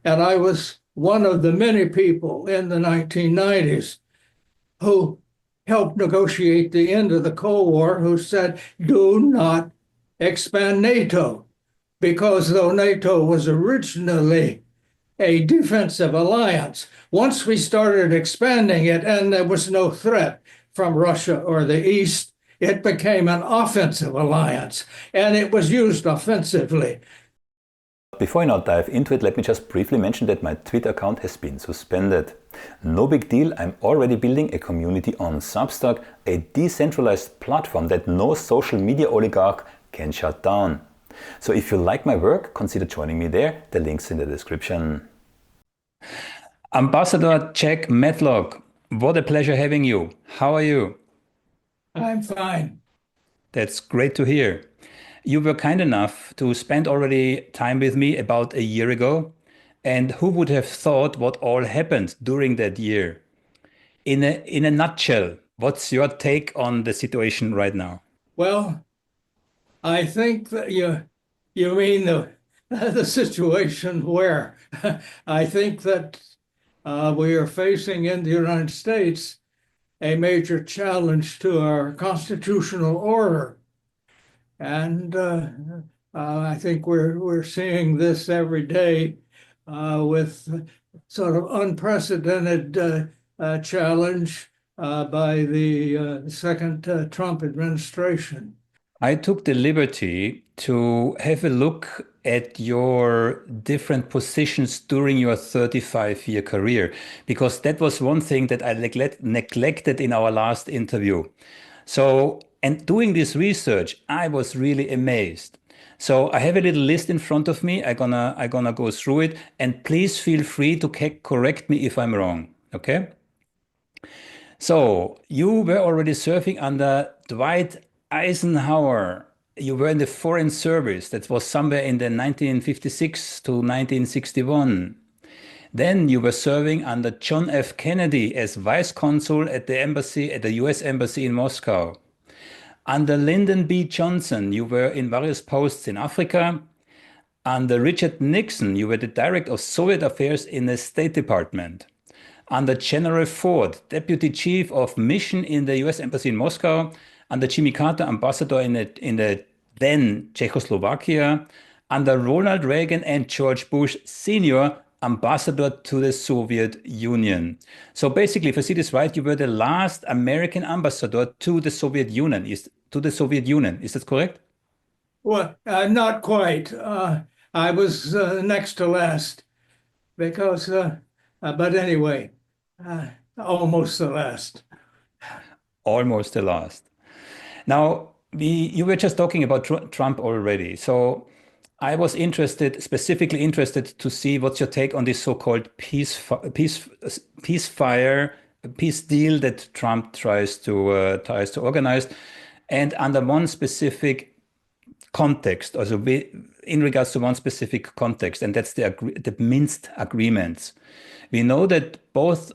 And I was one of the many people in the 1990s who helped negotiate the end of the Cold War, who said, do not expand NATO, because though NATO was originally a defensive alliance, once we started expanding it and there was no threat from Russia or the East, it became an offensive alliance, and it was used offensively. Before I now dive into it, let me just briefly mention that my Twitter account has been suspended. No big deal, I'm already building a community on Substack, a decentralized platform that no social media oligarch can shut down. So if you like my work, consider joining me there. The link's in the description. Ambassador Jack Matlock, what a pleasure having you. How are you? I'm fine. That's great to hear. You were kind enough to spend already time with me about a year ago. And who would have thought what all happened during that year? In a nutshell, what's your take on the situation right now? Well, I think that you mean the situation where I think that we are facing in the United States a major challenge to our constitutional order. And I think we're seeing this every day with sort of unprecedented challenge by the second Trump administration. I took the liberty to have a look at your different positions during your 35-year career, because that was one thing that I neglected in our last interview. So, and doing this research, I was really amazed. So I have a little list in front of me. I'm gonna go through it, and please feel free to correct me if I'm wrong. Okay? So you were already serving under Dwight Eisenhower. You were in the Foreign Service. That was somewhere in the 1956 to 1961. Then you were serving under John F. Kennedy as vice consul at the embassy, at the U.S. Embassy in Moscow. Under Lyndon B. Johnson, you were in various posts in Africa. Under Richard Nixon, you were the director of Soviet affairs in the State Department. Under General Ford, Deputy Chief of Mission in the U.S. Embassy in Moscow. Under Jimmy Carter, Ambassador in the then Czechoslovakia. Under Ronald Reagan and George Bush Sr., Ambassador to the Soviet Union. So basically, if I see this right, you were the last American ambassador to the Soviet Union. Is that correct? Well, not quite. I was next to last because, but anyway, almost the last. Almost the last. Now, you were just talking about Trump already. So I was specifically interested to see what's your take on this so-called peace deal that Trump tries to organize, and under one specific context, also in regards to one specific context, and that's the Minsk agreements. We know that both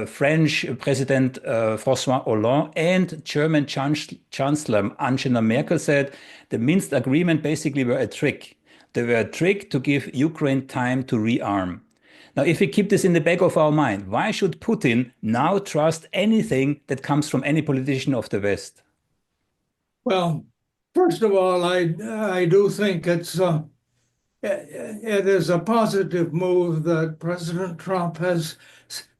French President François Hollande and German Chancellor Angela Merkel said the Minsk agreement basically were a trick. They were a trick to give Ukraine time to rearm. Now, if we keep this in the back of our mind, why should Putin now trust anything that comes from any politician of the West? Well, first of all, I do think it is a positive move that President Trump has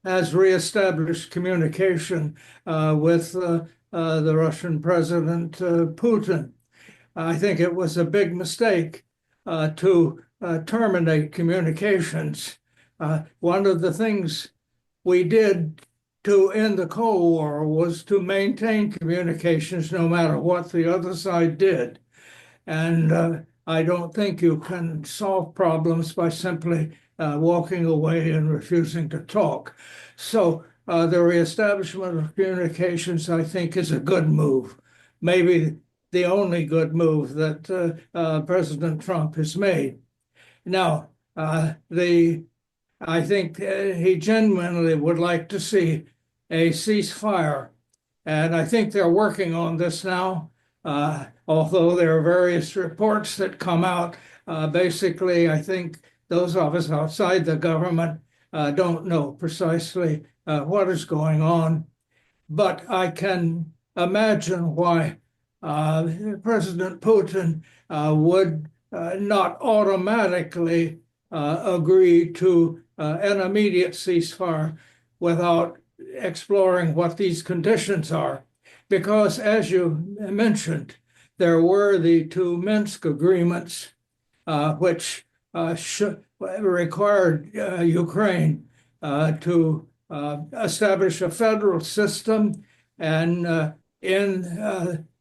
reestablished communication with the Russian President Putin. I think it was a big mistake to terminate communications. One of the things we did to end the Cold War was to maintain communications no matter what the other side did. And I don't think you can solve problems by simply walking away and refusing to talk. So the reestablishment of communications, I think, is a good move. Maybe the only good move that President Trump has made. Now, I think he genuinely would like to see a ceasefire. And I think they're working on this now. Although there are various reports that come out, basically, I think those of us outside the government don't know precisely what is going on. But I can imagine why President Putin would not automatically agree to an immediate ceasefire without exploring what these conditions are. Because, as you mentioned, there were the two Minsk agreements, which required Ukraine to establish a federal system, and in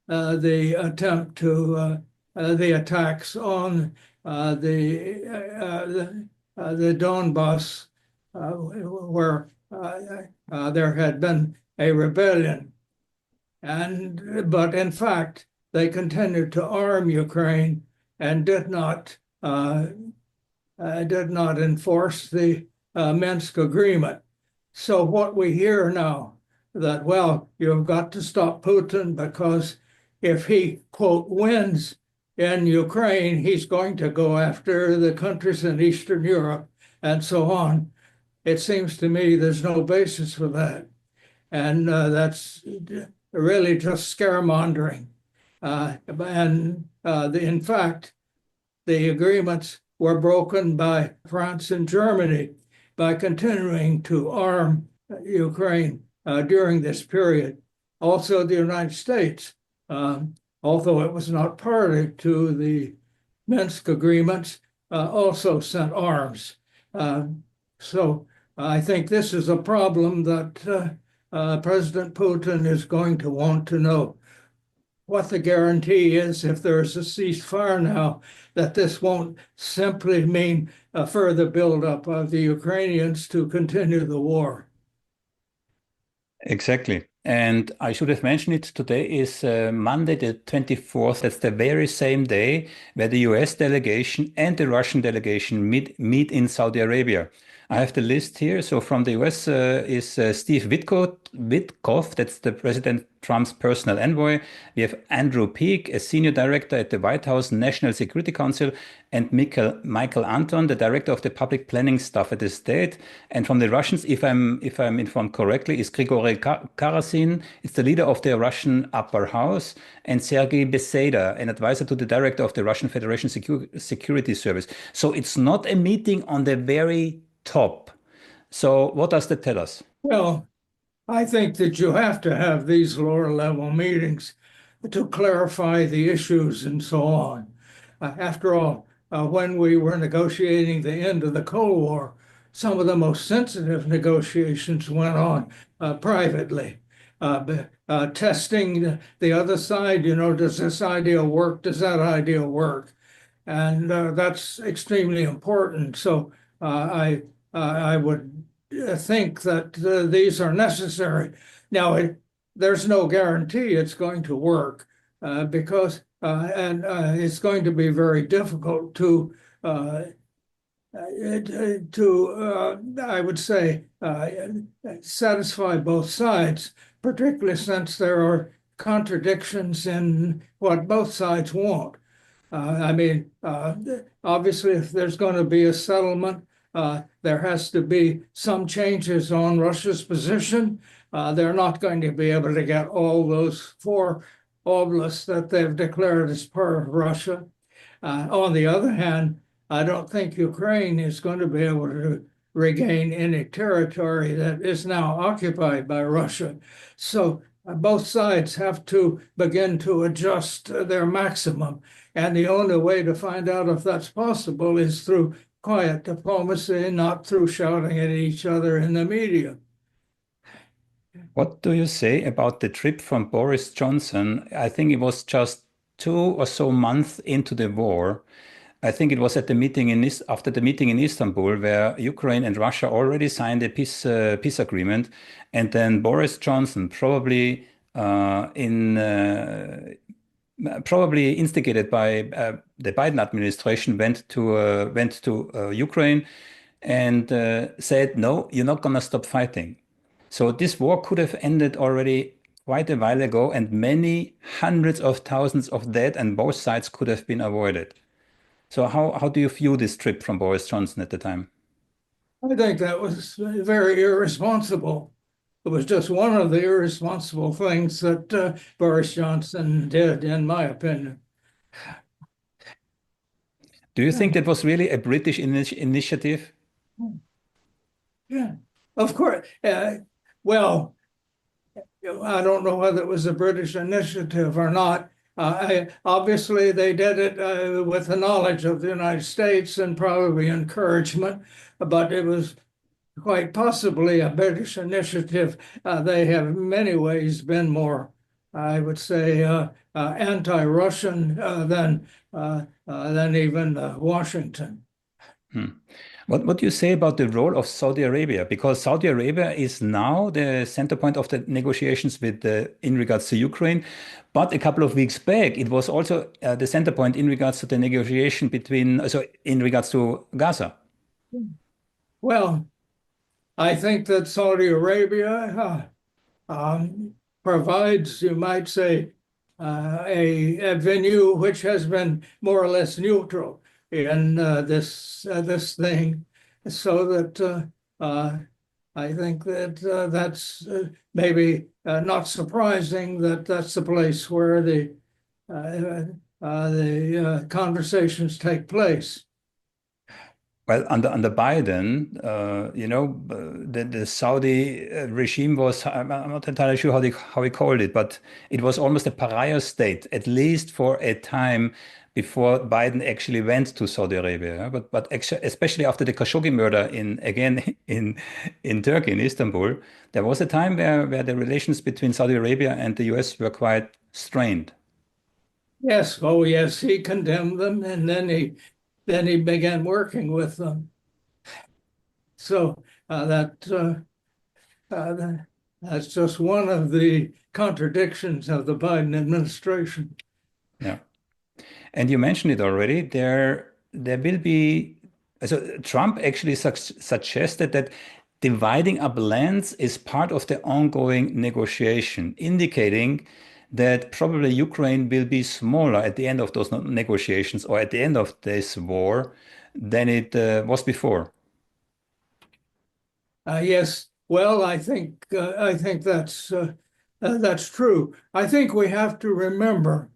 the attempt to the attacks on the Donbass, where there had been a rebellion, but in fact they continued to arm Ukraine and did not enforce the Minsk agreement. So what we hear now, that, well, you've got to stop Putin because if he, quote, wins in Ukraine, he's going to go after the countries in Eastern Europe and so on. It seems to me there's no basis for that. And that's really just scaremongering. In fact, the agreements were broken by France and Germany by continuing to arm Ukraine during this period. Also, the United States, although it was not party to the Minsk agreements, also sent arms. So I think this is a problem that President Putin is going to want to know what the guarantee is, if there's a ceasefire now, that this won't simply mean a further buildup of the Ukrainians to continue the war. Exactly. And I should have mentioned it, today is Monday, the 24th. That's the very same day where the US delegation and the Russian delegation meet in Saudi Arabia. I have the list here. So from the US is Steve Witkoff, that's the President Trump's personal envoy. We have Andrew Peake, a senior director at the White House National Security Council, and Michael Anton, the director of the public planning staff at the state. And from the Russians, if I'm informed correctly, is Grigory Karasin. It's the leader of the Russian upper house, and Sergei Beseda, an advisor to the director of the Russian Federation Security Service. So it's not a meeting on the very top. So what does that tell us? Well, I think that you have to have these lower level meetings to clarify the issues and so on. After all, when we were negotiating the end of the Cold War, some of the most sensitive negotiations went on privately, testing the other side. Does this idea work? Does that idea work? And that's extremely important. So I would think that these are necessary. Now, there's no guarantee it's going to work because it's going to be very difficult to I would say, satisfy both sides, particularly since there are contradictions in what both sides want. Obviously, if there's going to be a settlement, there has to be some changes on Russia's position. They're not going to be able to get all those 4 oblasts that they've declared as part of Russia. On the other hand, I don't think Ukraine is going to be able to regain any territory that is now occupied by Russia. So both sides have to begin to adjust their maximum. And the only way to find out if that's possible is through quiet diplomacy, not through shouting at each other in the media. What do you say about the trip from Boris Johnson? I think it was just 2 or so months into the war. I think it was at the meeting after the meeting in Istanbul, where Ukraine and Russia already signed a peace agreement, and then Boris Johnson, probably instigated by the Biden administration, went to Ukraine and said, "No, you're not going to stop fighting." So this war could have ended already quite a while ago, and many hundreds of thousands of dead on both sides could have been avoided. So how do you view this trip from Boris Johnson at the time? I think that was very irresponsible. It was just one of the irresponsible things that Boris Johnson did, in my opinion. Do you think that was really a British initiative? Yeah, of course. Well, I don't know whether it was a British initiative or not. Obviously, they did it with the knowledge of the United States and probably encouragement, but it was quite possibly a British initiative. They have in many ways been more, I would say, anti-Russian than even Washington. Hmm. What do you say about the role of Saudi Arabia? Because Saudi Arabia is now the center point of the negotiations in regards to Ukraine. But a couple of weeks back, it was also the center point in regards to the negotiation in regards to Gaza. Well, I think that Saudi Arabia provides, you might say, a venue which has been more or less neutral in this thing, so that I think that that's maybe not surprising that that's the place where the conversations take place. Well, under Biden, the Saudi regime was, I'm not entirely sure how he called it, but it was almost a pariah state, at least for a time before Biden actually went to Saudi Arabia. But especially after the Khashoggi murder in Turkey, in Istanbul, there was a time where the relations between Saudi Arabia and the US were quite strained. Yes, oh yes, he condemned them, and then he began working with them. So that's just one of the contradictions of the Biden administration. Yeah. And you mentioned it already. There will be. So Trump actually suggested that dividing up lands is part of the ongoing negotiation, indicating that probably Ukraine will be smaller at the end of those negotiations or at the end of this war than it was before. Yes, well, I think that's true. I think we have to remember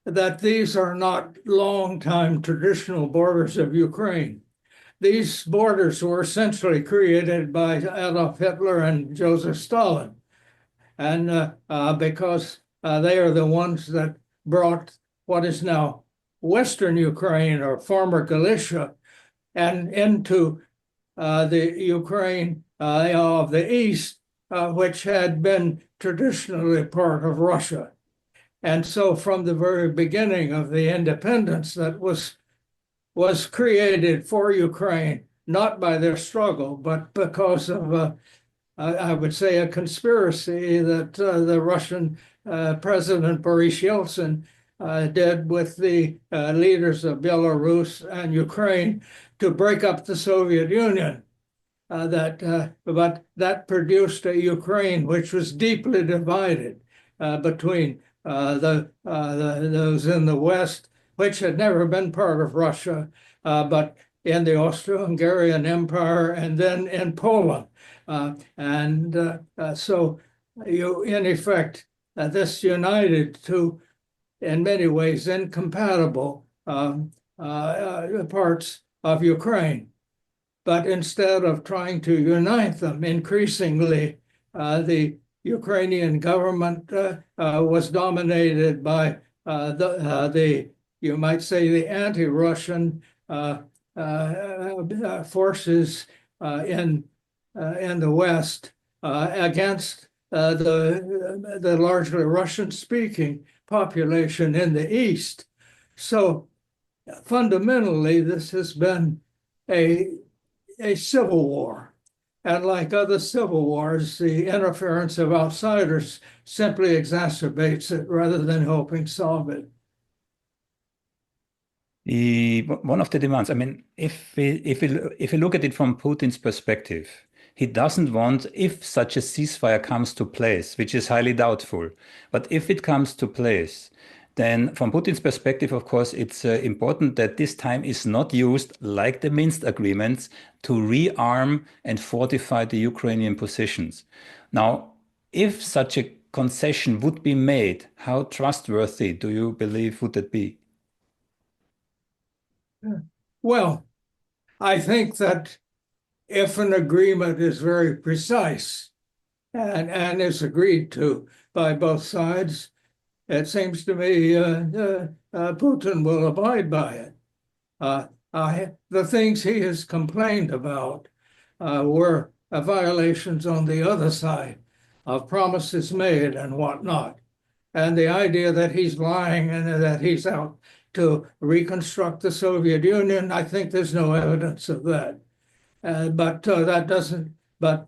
that these are not long-time traditional borders of Ukraine. These borders were essentially created by Adolf Hitler and Joseph Stalin, and because they are the ones that brought what is now Western Ukraine or former Galicia and into the Ukraine of the East, which had been traditionally part of Russia. And so from the very beginning of the independence that was created for Ukraine, not by their struggle, but because of, I would say, a conspiracy that the Russian President Boris Yeltsin did with the leaders of Belarus and Ukraine to break up the Soviet Union. But that produced a Ukraine which was deeply divided between those in the West, which had never been part of Russia, but in the Austro-Hungarian Empire and then in Poland. So you, in effect, this united two, in many ways, incompatible parts of Ukraine. But instead of trying to unite them, increasingly, the Ukrainian government was dominated by you might say, the anti-Russian forces in the West against the largely Russian-speaking population in the East. So fundamentally, this has been a civil war. And like other civil wars, the interference of outsiders simply exacerbates it rather than helping solve it. One of the demands, I mean, if we look at it from Putin's perspective, he doesn't want, if such a ceasefire comes to place, which is highly doubtful, but if it comes to place, then from Putin's perspective, of course, it's important that this time is not used like the Minsk agreements to rearm and fortify the Ukrainian positions. Now, if such a concession would be made, how trustworthy do you believe would that be? Well, I think that if an agreement is very precise and is agreed to by both sides, it seems to me Putin will abide by it. The things he has complained about were violations on the other side of promises made and whatnot. And the idea that he's lying and that he's out to reconstruct the Soviet Union, I think there's no evidence of that. But that doesn't, but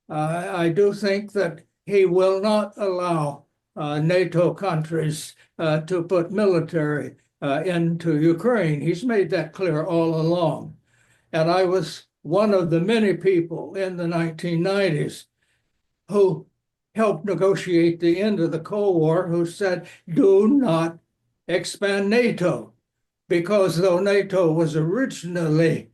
I do think that he will not allow NATO countries to put military into Ukraine. He's made that clear all along. And I was one of the many people in the 1990s who helped negotiate the end of the Cold War, who said, do not expand NATO, because though NATO was originally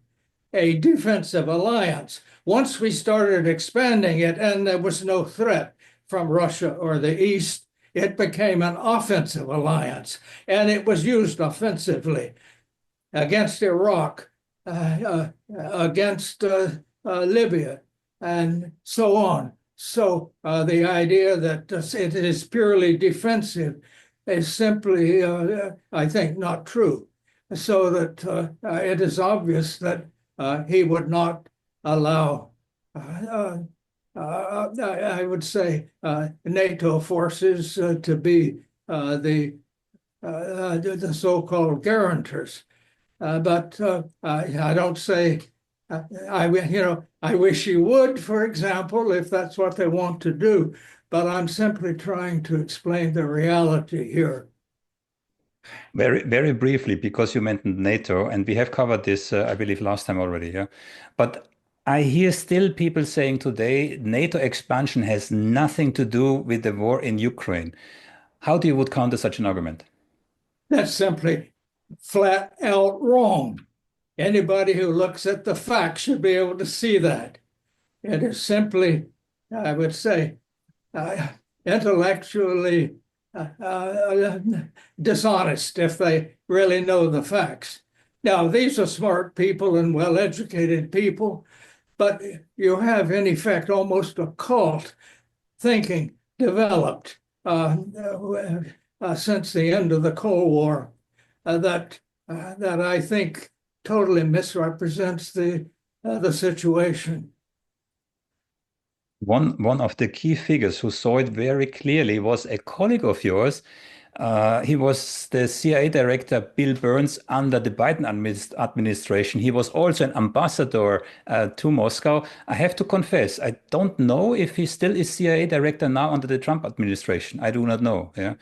a defensive alliance, once we started expanding it and there was no threat from Russia or the East, it became an offensive alliance, and it was used offensively against Iraq, against Libya, and so on. So the idea that it is purely defensive is simply, I think, not true. So that it is obvious that he would not allow, I would say, NATO forces to be the so-called guarantors. But I don't say, I wish he would, for example, if that's what they want to do. But I'm simply trying to explain the reality here. Very, very briefly, because you mentioned NATO, and we have covered this, I believe, last time already. Yeah, but I hear still people saying today NATO expansion has nothing to do with the war in Ukraine. How do you would counter such an argument? That's simply flat out wrong. Anybody who looks at the facts should be able to see that. It is simply, I would say, intellectually dishonest if they really know the facts. Now, these are smart people and well-educated people, but you have, in effect, almost a cult thinking developed since the end of the Cold War that I think totally misrepresents the situation. One of the key figures who saw it very clearly was a colleague of yours. He was the CIA director, Bill Burns, under the Biden administration. He was also an ambassador to Moscow. I have to confess, I don't know if he still is CIA director now under the Trump administration. I do not know. Yeah.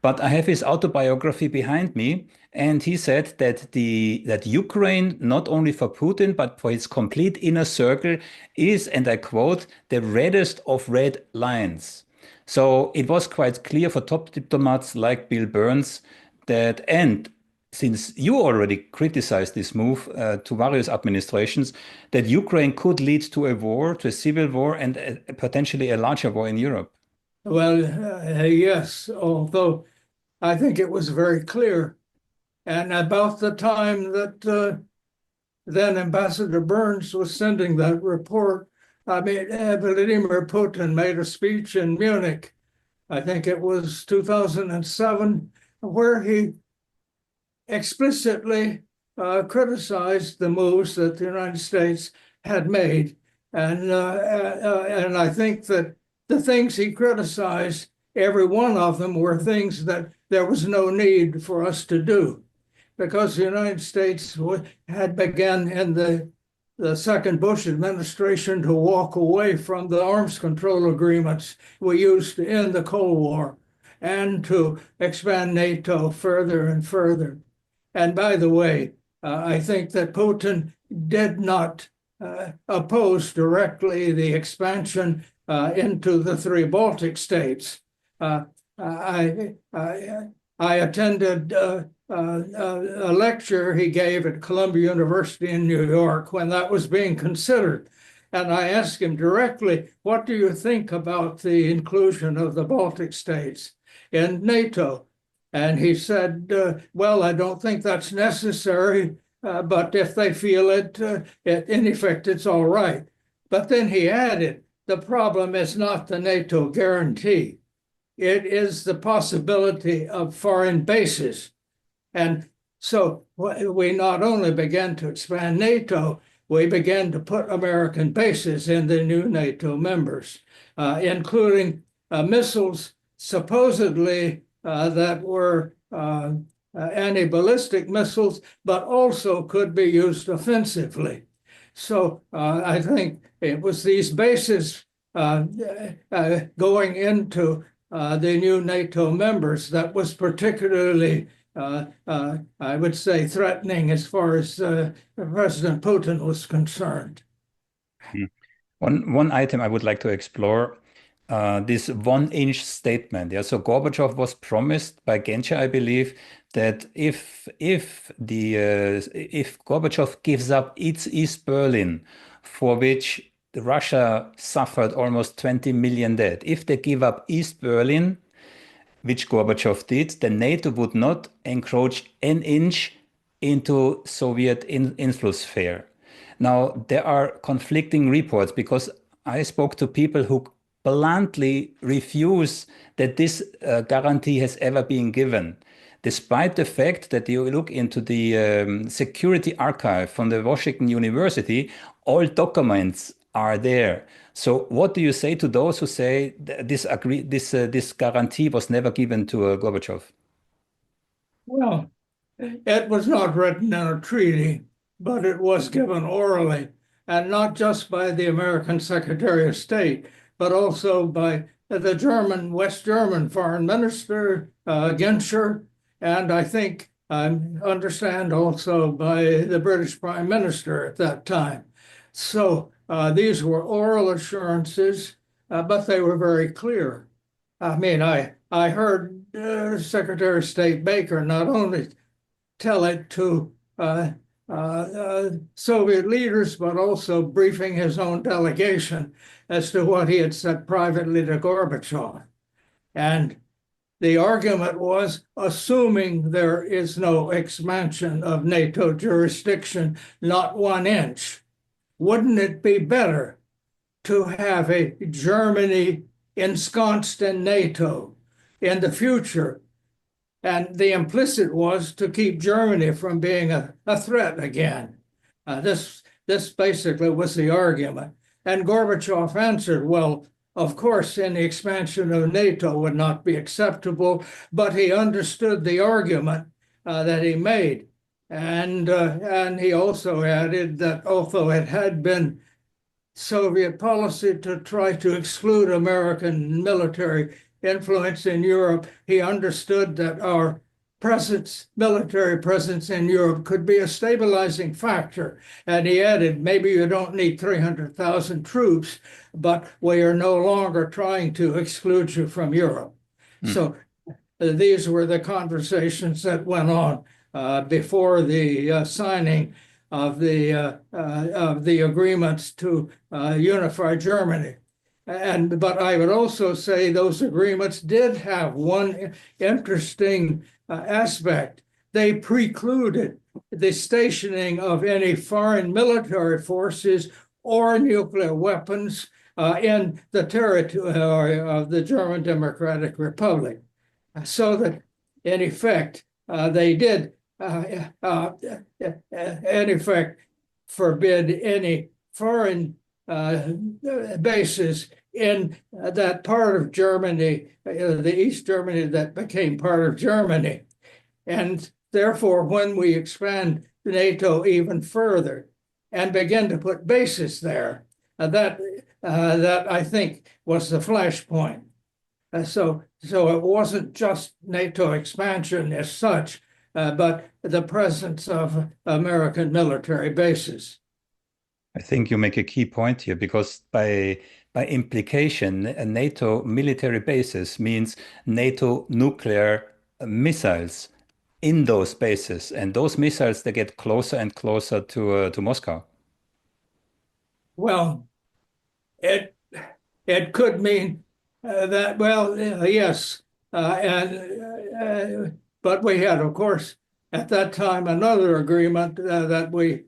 But I have his autobiography behind me, and he said that that Ukraine, not only for Putin, but for his complete inner circle, is, and I quote, the reddest of red lines. So it was quite clear for top diplomats like Bill Burns that, and since you already criticized this move to various administrations, that Ukraine could lead to a war, to a civil war, and potentially a larger war in Europe. Well, yes, although I think it was very clear. And about the time that then Ambassador Burns was sending that report, Vladimir Putin made a speech in Munich, I think it was 2007, where he explicitly criticized the moves that the United States had made. And I think that the things he criticized, every one of them were things that there was no need for us to do, because the United States had begun in the second Bush administration to walk away from the arms control agreements we used to end the Cold War and to expand NATO further and further. And by the way, I think that Putin did not oppose directly the expansion into the three Baltic states. I attended a lecture he gave at Columbia University in New York when that was being considered. And I asked him directly, what do you think about the inclusion of the Baltic states in NATO? And he said, well, I don't think that's necessary, but if they feel it, in effect, it's all right. But then he added, the problem is not the NATO guarantee. It is the possibility of foreign bases. And so we not only began to expand NATO, we began to put American bases in the new NATO members, including missiles supposedly that were anti-ballistic missiles, but also could be used offensively. So I think it was these bases going into the new NATO members that was particularly, I would say, threatening as far as President Putin was concerned. One item I would like to explore, this 1-inch statement. Yeah, so Gorbachev was promised by Genscher, I believe, that if Gorbachev gives up East Berlin, for which Russia suffered almost 20 million dead, if they give up East Berlin, which Gorbachev did, then NATO would not encroach an inch into Soviet influence sphere. Now, there are conflicting reports because I spoke to people who bluntly refuse that this guarantee has ever been given, despite the fact that you look into the security archive from the Washington University, all documents are there. So what do you say to those who say this guarantee was never given to Gorbachev? Well, it was not written in a treaty, but it was given orally, and not just by the American Secretary of State, but also by the West German Foreign Minister, Genscher, and I think I understand also by the British Prime Minister at that time. So these were oral assurances, but they were very clear. I mean, I heard Secretary of State Baker not only tell it to Soviet leaders, but also briefing his own delegation as to what he had said privately to Gorbachev. And the argument was, assuming there is no expansion of NATO jurisdiction, not 1 inch, wouldn't it be better to have a Germany ensconced in NATO in the future? And the implicit was to keep Germany from being a threat again. This basically was the argument. And Gorbachev answered, well, of course, any expansion of NATO would not be acceptable, but he understood the argument that he made. And he also added that although it had been Soviet policy to try to exclude American military influence in Europe, he understood that our military presence in Europe could be a stabilizing factor. And he added, maybe you don't need 300,000 troops, but we are no longer trying to exclude you from Europe. So these were the conversations that went on before the signing of the agreements to unify Germany. But I would also say those agreements did have one interesting aspect. They precluded the stationing of any foreign military forces or nuclear weapons in the territory of the German Democratic Republic. So that, in effect, they did, in effect, forbid any foreign bases in that part of Germany, the East Germany that became part of Germany. And therefore, when we expand NATO even further and begin to put bases there, that I think was the flashpoint. So it wasn't just NATO expansion as such, but the presence of American military bases. I think you make a key point here, because by implication, a NATO military bases means NATO nuclear missiles in those bases, and those missiles, they get closer and closer to Moscow. Well, it it could mean that, well, yes, but we had, of course, at that time another agreement that we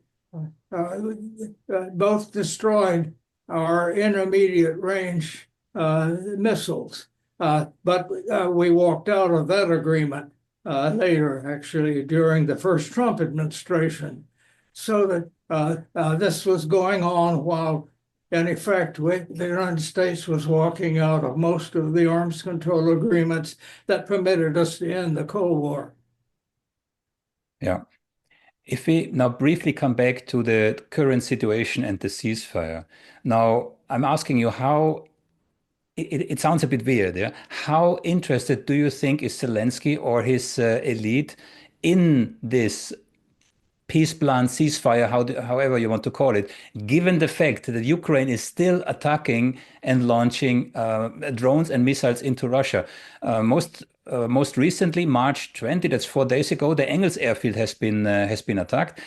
both destroyed our intermediate range missiles, but we walked out of that agreement later, actually, during the first Trump administration. So that this was going on while, in effect, the United States was walking out of most of the arms control agreements that permitted us to end the Cold War. Yeah. If we now briefly come back to the current situation and the ceasefire. Now, I'm asking you how, it sounds a bit weird, yeah? How interested do you think is Zelensky or his elite in this peace plan, ceasefire, however you want to call it, given the fact that Ukraine is still attacking and launching drones and missiles into Russia? Most recently, March 20, that's 4 days ago, the Engels airfield has been attacked.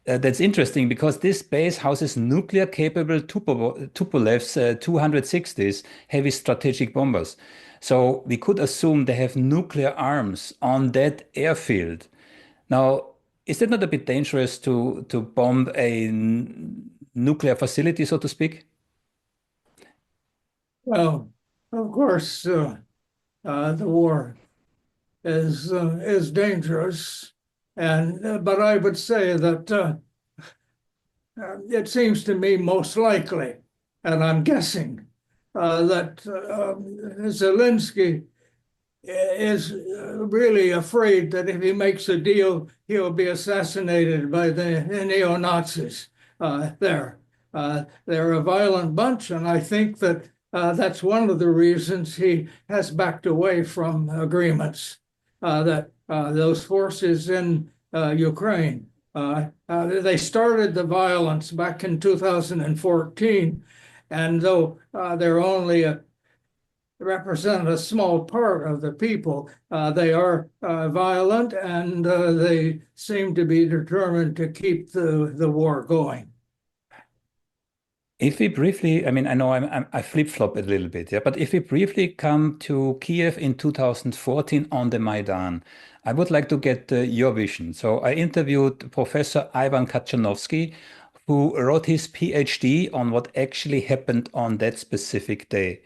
That's interesting because this base houses nuclear-capable Tupolev's 260s, heavy strategic bombers. So we could assume they have nuclear arms on that airfield. Now, is that not a bit dangerous to bomb a nuclear facility, so to speak? Well, of course, the war is dangerous, and but I would say that it seems to me most likely, and I'm guessing that Zelensky is really afraid that if he makes a deal, he'll be assassinated by the neo-Nazis there. They're a violent bunch, and I think that that's one of the reasons he has backed away from agreements that those forces in Ukraine. They started the violence back in 2014, and though they're only represent a small part of the people, they are violent, and they seem to be determined to keep the war going. If we briefly, I mean, I know I flip-flop a little bit, yeah, but if we briefly come to Kiev in 2014 on the Maidan, I would like to get your vision. So I interviewed Professor Ivan Kachanovsky, who wrote his PhD on what actually happened on that specific day.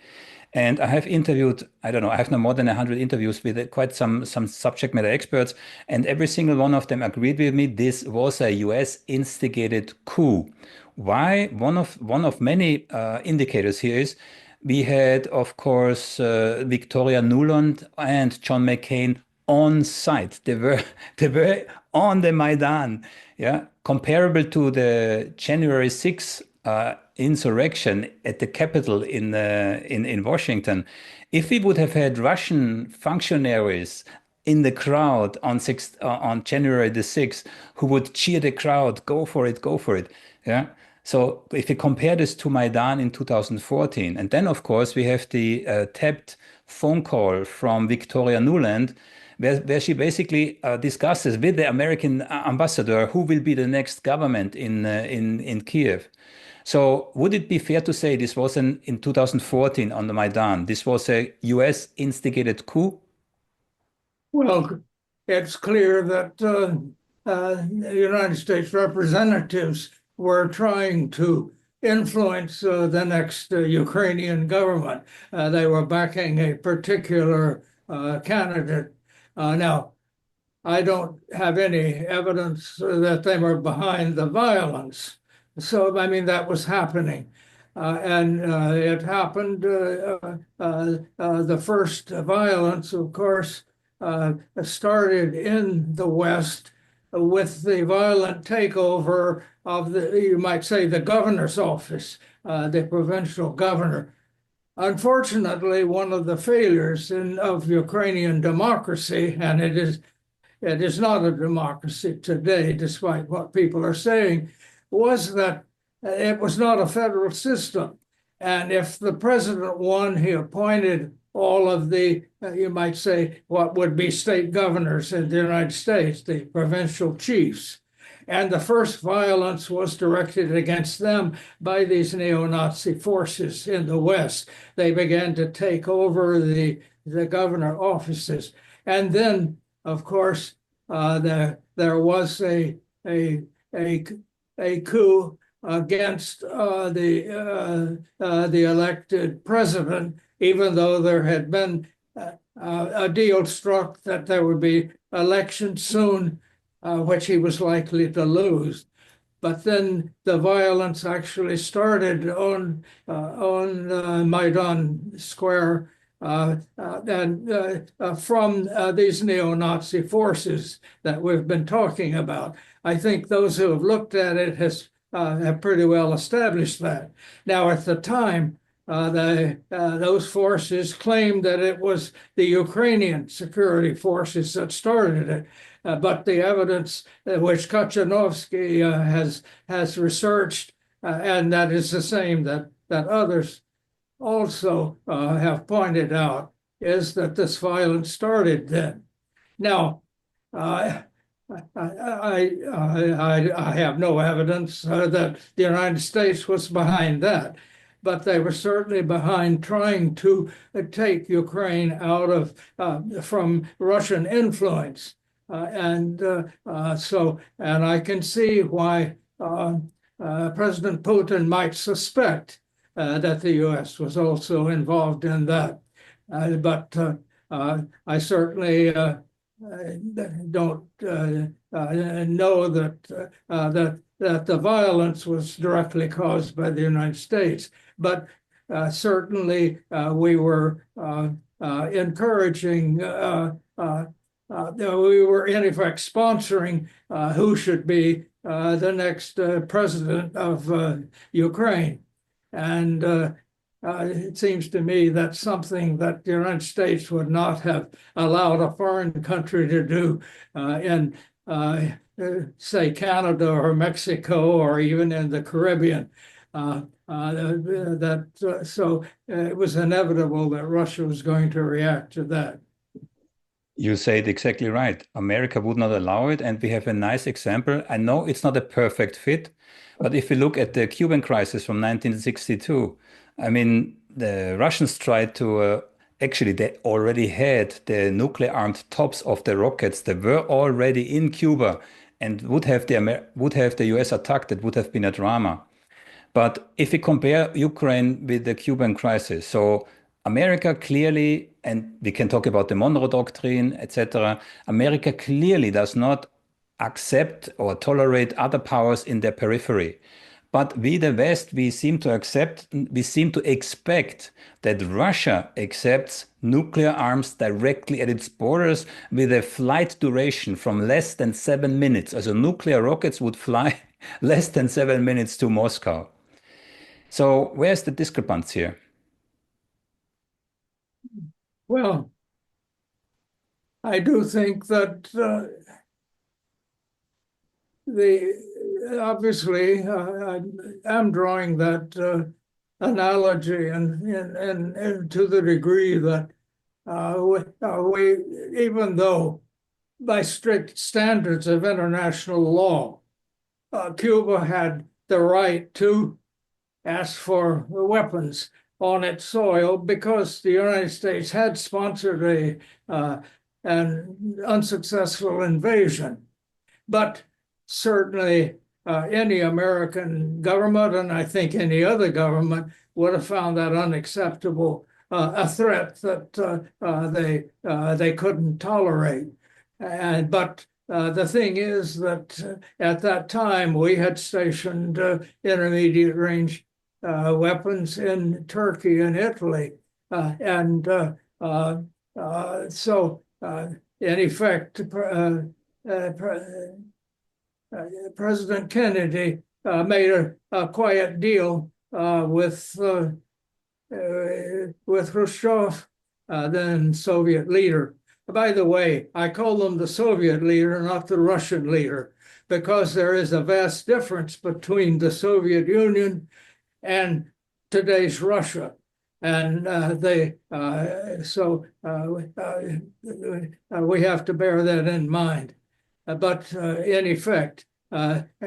And I have interviewed, I don't know, I have now more than 100 interviews with quite some subject matter experts, and every single one of them agreed with me this was a US instigated coup. Why? One of many indicators here is we had, of course, Victoria Nuland and John McCain on site. They were on the Maidan, yeah, comparable to the January 6th insurrection at the Capitol in Washington. If we would have had Russian functionaries in the crowd on January the 6th who would cheer the crowd, go for it, yeah. So if you compare this to Maidan in 2014, and then of course we have the tapped phone call from Victoria Nuland, where she basically discusses with the American ambassador who will be the next government in Kiev. So would it be fair to say this was in 2014 on the Maidan, this was a US instigated coup? Well, it's clear that the United States representatives were trying to influence the next Ukrainian government. They were backing a particular candidate. Now, I don't have any evidence that they were behind the violence. So, I mean, that was happening. And it happened, the first violence, of course, started in the West with the violent takeover of you might say, the governor's office, the provincial governor. Unfortunately, one of the failures of Ukrainian democracy, and it is not a democracy today, despite what people are saying, was that it was not a federal system. And if the president won, he appointed all of the, you might say, what would be state governors in the United States, the provincial chiefs. And the first violence was directed against them by these neo-Nazi forces in the West. They began to take over the governor offices. And then, of course, there was a coup against the elected president, even though there had been a deal struck that there would be elections soon, which he was likely to lose. But then the violence actually started on Maidan Square, and from these neo-Nazi forces that we've been talking about. I think those who have looked at it have pretty well established that. Now, at the time, those forces claimed that it was the Ukrainian security forces that started it. But the evidence which Kachanovsky has researched, and that is the same that others also have pointed out, is that this violence started then. Now, I have no evidence that the United States was behind that, but they were certainly behind trying to take Ukraine out of from Russian influence. And I can see why President Putin might suspect that the U.S. was also involved in that. But I certainly don't know that the violence was directly caused by the United States. But certainly we were encouraging. We were in effect sponsoring who should be the next president of Ukraine. And it seems to me that's something that the United States would not have allowed a foreign country to do in, say, Canada or Mexico or even in the Caribbean. So it was inevitable that Russia was going to react to that. You say it exactly right. America would not allow it, and we have a nice example. I know it's not a perfect fit, but if we look at the Cuban crisis from 1962, I mean, the Russians tried to, actually, they already had the nuclear-armed tops of the rockets. They were already in Cuba, and would have the US attacked, it would have been a drama. But if we compare Ukraine with the Cuban crisis, so America clearly, and we can talk about the Monroe Doctrine, etc., America clearly does not accept or tolerate other powers in their periphery. But we, the West, we seem to expect that Russia accepts nuclear arms directly at its borders with a flight duration from less than 7 minutes. So nuclear rockets would fly less than 7 minutes to Moscow. So where's the discrepancy here? Well, I do think that obviously I'm drawing that analogy and to the degree that we, even though by strict standards of international law, Cuba had the right to ask for weapons on its soil because the United States had sponsored an unsuccessful invasion. But certainly any American government, and I think any other government, would have found that unacceptable, a threat that they couldn't tolerate. But the thing is that at that time we had stationed intermediate range weapons in Turkey and Italy. So in effect, President Kennedy made a quiet deal with Khrushchev, then Soviet leader. By the way, I call them the Soviet leader, not the Russian leader, because there is a vast difference between the Soviet Union and today's Russia. And we have to bear that in mind. But in effect,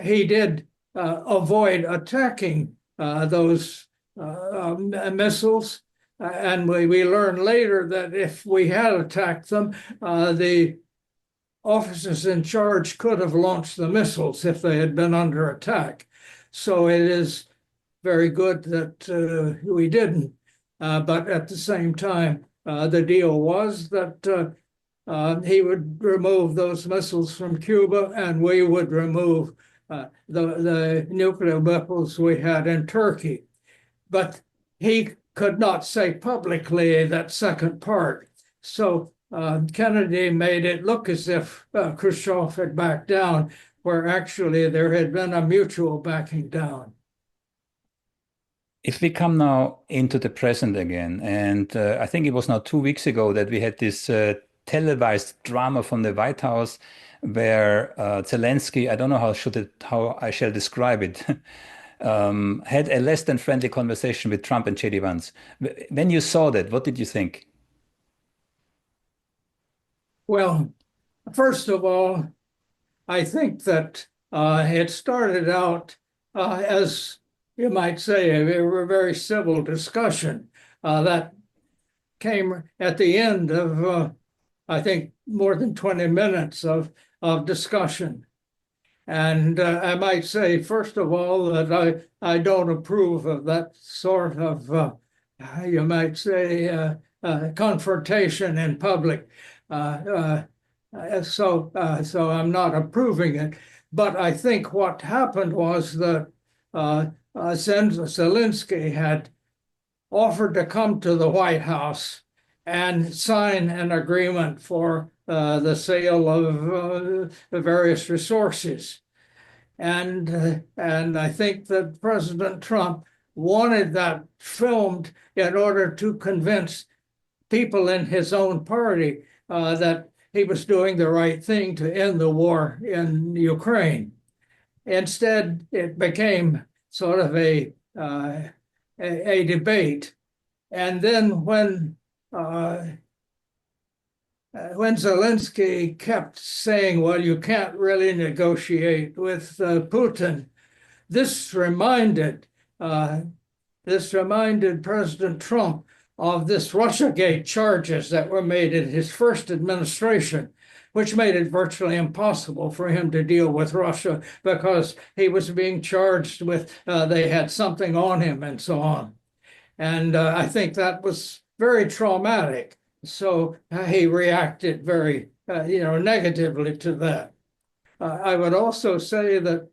he did avoid attacking those missiles. And we learned later that if we had attacked them, the officers in charge could have launched the missiles if they had been under attack. So it is very good that we didn't. But at the same time, the deal was that he would remove those missiles from Cuba, and we would remove the nuclear missiles we had in Turkey. But he could not say publicly that second part. So Kennedy made it look as if Khrushchev had backed down, where actually there had been a mutual backing down. If we come now into the present again, and I think it was now 2 weeks ago that we had this televised drama from the White House where Zelensky, I don't know how I shall describe it, had a less than friendly conversation with Trump and J.D. Vance. When you saw that, what did you think? Well, first of all, I think that it started out as, you might say, a very civil discussion that came at the end of, I think, more than 20 minutes of discussion. And I might say, first of all, that I don't approve of that sort of, you might say, confrontation in public. So I'm not approving it. But I think what happened was that Zelensky had offered to come to the White House and sign an agreement for the sale of the various resources. And I think that President Trump wanted that filmed in order to convince people in his own party that he was doing the right thing to end the war in Ukraine. Instead, it became sort of a debate. And then when Zelensky kept saying, well, you can't really negotiate with Putin, this reminded President Trump of this Russiagate charges that were made in his first administration, which made it virtually impossible for him to deal with Russia because he was being charged with they had something on him and so on. And I think that was very traumatic. So he reacted very, negatively to that. I would also say that,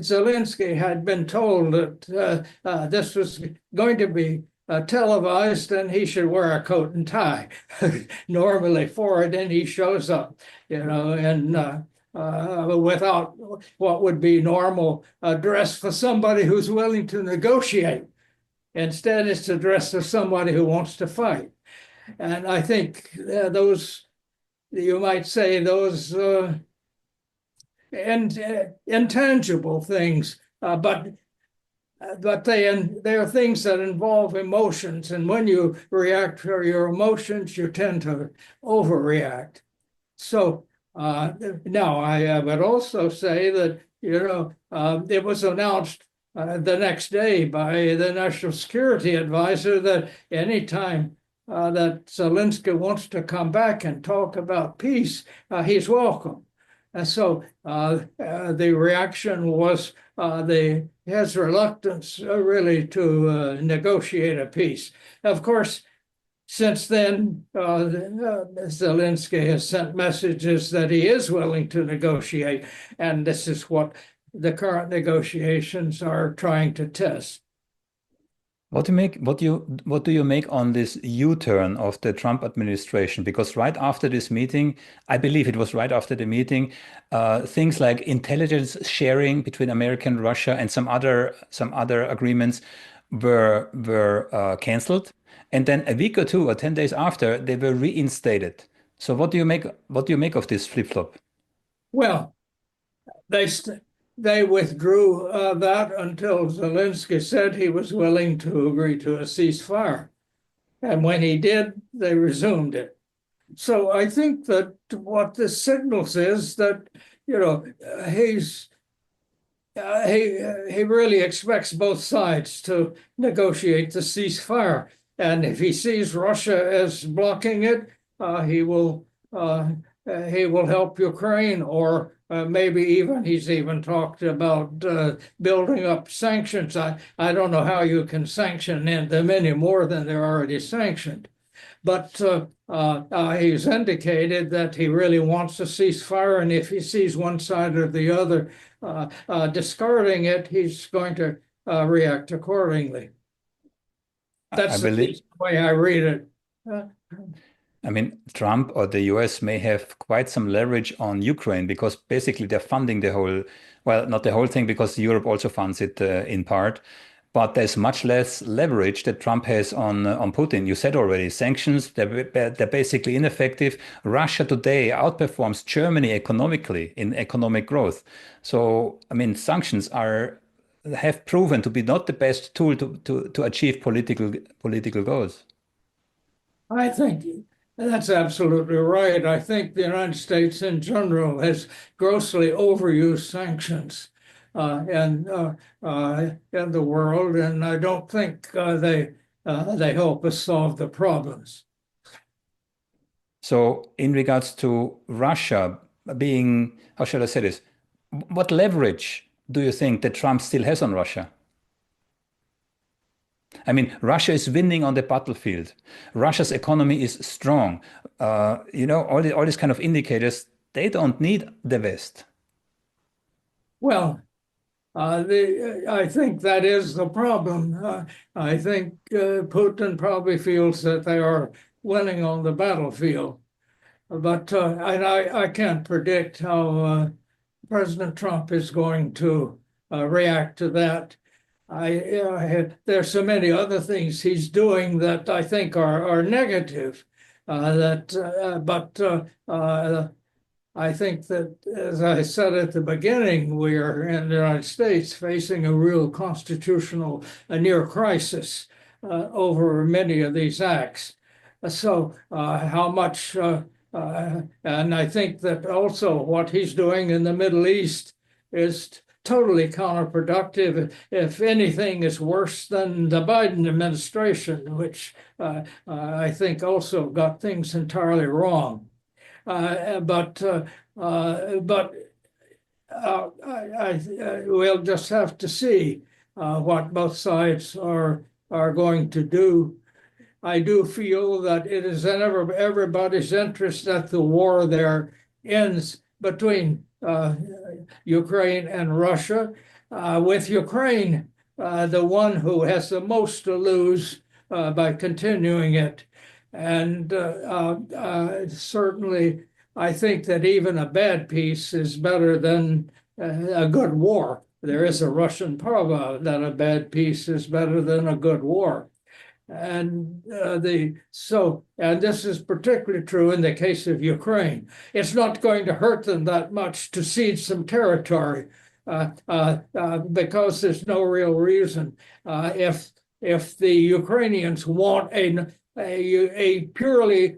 Zelensky had been told that this was going to be televised and he should wear a coat and tie normally for it, and he shows up, and without what would be normal dress for somebody who's willing to negotiate. Instead, it's a dress for somebody who wants to fight. And I think those, you might say, those intangible things, but they are things that involve emotions. And when you react to your emotions, you tend to overreact. So now I would also say that, it was announced the next day by the National Security Advisor that anytime that Zelensky wants to come back and talk about peace, he's welcome. And so the reaction was his reluctance really to negotiate a peace. Of course, since then, Zelensky has sent messages that he is willing to negotiate, and this is what the current negotiations are trying to test. What do you make on this U-turn of the Trump administration? Because right after this meeting, I believe it was right after the meeting, things like intelligence sharing between America and Russia and some other agreements were canceled, and then a week or 2 or 10 days after they were reinstated. So what do you make of this flip-flop? Well, they withdrew that until Zelensky said he was willing to agree to a ceasefire. And when he did, they resumed it. So I think that what this signals is that, you know, he really expects both sides to negotiate the ceasefire. And if he sees Russia as blocking it, he will help Ukraine, or maybe he's even talked about building up sanctions. I don't know how you can sanction them any more than they're already sanctioned. But he's indicated that he really wants a ceasefire, and if he sees one side or the other discarding it, he's going to react accordingly. That's the way I read it. I mean, Trump or the US may have quite some leverage on Ukraine because basically they're funding the whole, well, not the whole thing because Europe also funds it in part. But there's much less leverage that Trump has on Putin. You said already, sanctions, they're basically ineffective. Russia today outperforms Germany economically in economic growth. So, I mean, sanctions have proven to be not the best tool to achieve political goals. I think that's absolutely right. I think the United States in general has grossly overused sanctions in the world, and I don't think they help us solve the problems. So, in regards to Russia being, how shall I say this? What leverage do you think that Trump still has on Russia? I mean, Russia is winning on the battlefield. Russia's economy is strong. You know, all these kind of indicators, they don't need the West. Well, I think that is the problem. I think Putin probably feels that they are winning on the battlefield. But and I can't predict how President Trump is going to react to that. There's so many other things he's doing that I think are negative. I think that, as I said at the beginning, we are in the United States facing a real constitutional near crisis over many of these acts. So how much, and I think that also what he's doing in the Middle East is totally counterproductive. If anything, is worse than the Biden administration, which I think also got things entirely wrong. We'll just have to see what both sides are going to do. I do feel that it is in everybody's interest that the war there ends between Ukraine and Russia, with Ukraine the one who has the most to lose by continuing it. And certainly, I think that even a bad peace is better than a good war. There is a Russian proverb that a bad peace is better than a good war. And this is particularly true in the case of Ukraine. It's not going to hurt them that much to cede some territory because there's no real reason. If the Ukrainians want a purely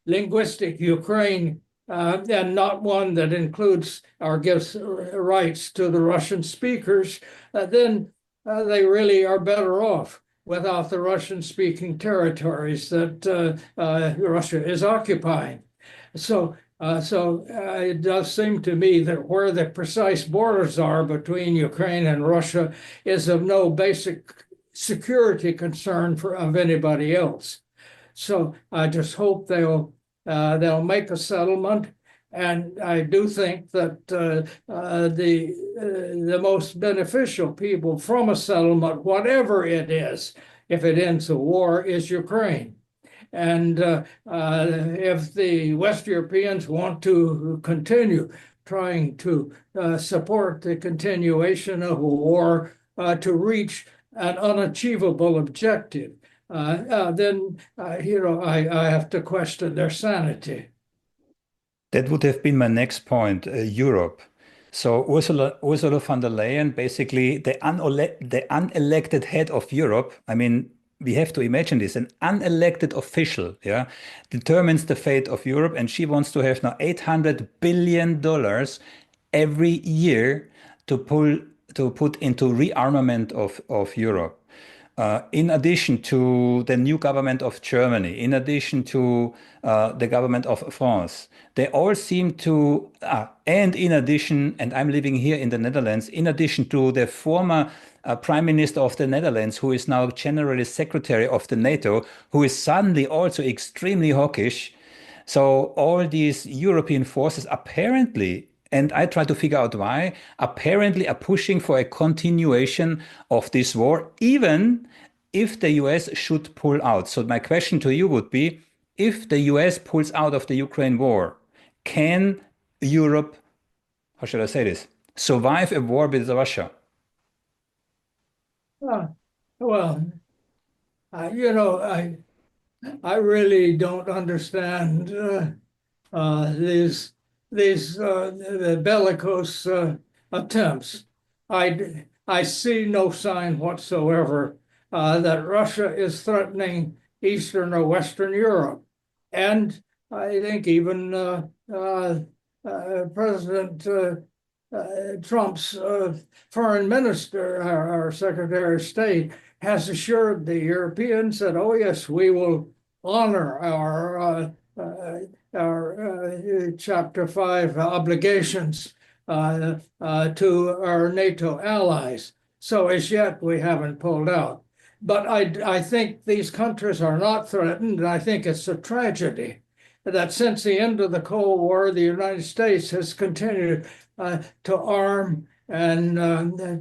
linguistic Ukraine and not one that includes or gives rights to the Russian speakers, then they really are better off without the Russian-speaking territories that Russia is occupying. So it does seem to me that where the precise borders are between Ukraine and Russia is of no basic security concern of anybody else. So I just hope they'll make a settlement. And I do think that the most beneficial people from a settlement, whatever it is, if it ends a war, is Ukraine. And if the West Europeans want to continue trying to support the continuation of a war to reach an unachievable objective, then I have to question their sanity. That would have been my next point, Europe. So Ursula von der Leyen, basically the unelected head of Europe. I mean, we have to imagine this: an unelected official, yeah, determines the fate of Europe, and she wants to have now $800 billion every year to put into rearmament of Europe. In addition to the new government of Germany, in addition to the government of France, they all seem to, and in addition, and I'm living here in the Netherlands, in addition to the former Prime Minister of the Netherlands, who is now General Secretary of the NATO, who is suddenly also extremely hawkish. So all these European forces apparently, and I try to figure out why, apparently are pushing for a continuation of this war, even if the US should pull out. So my question to you would be, if the US pulls out of the Ukraine war, can Europe, how should I say this, survive a war with Russia? Well, you know, I really don't understand these the bellicose attempts. I see no sign whatsoever that Russia is threatening Eastern or Western Europe, and I think even President Trump's foreign minister, our Secretary of State, has assured the Europeans that, oh yes, we will honor our Chapter 5 obligations to our NATO allies. So as yet, we haven't pulled out. But I think these countries are not threatened, and I think it's a tragedy that since the end of the Cold War, the United States has continued to arm and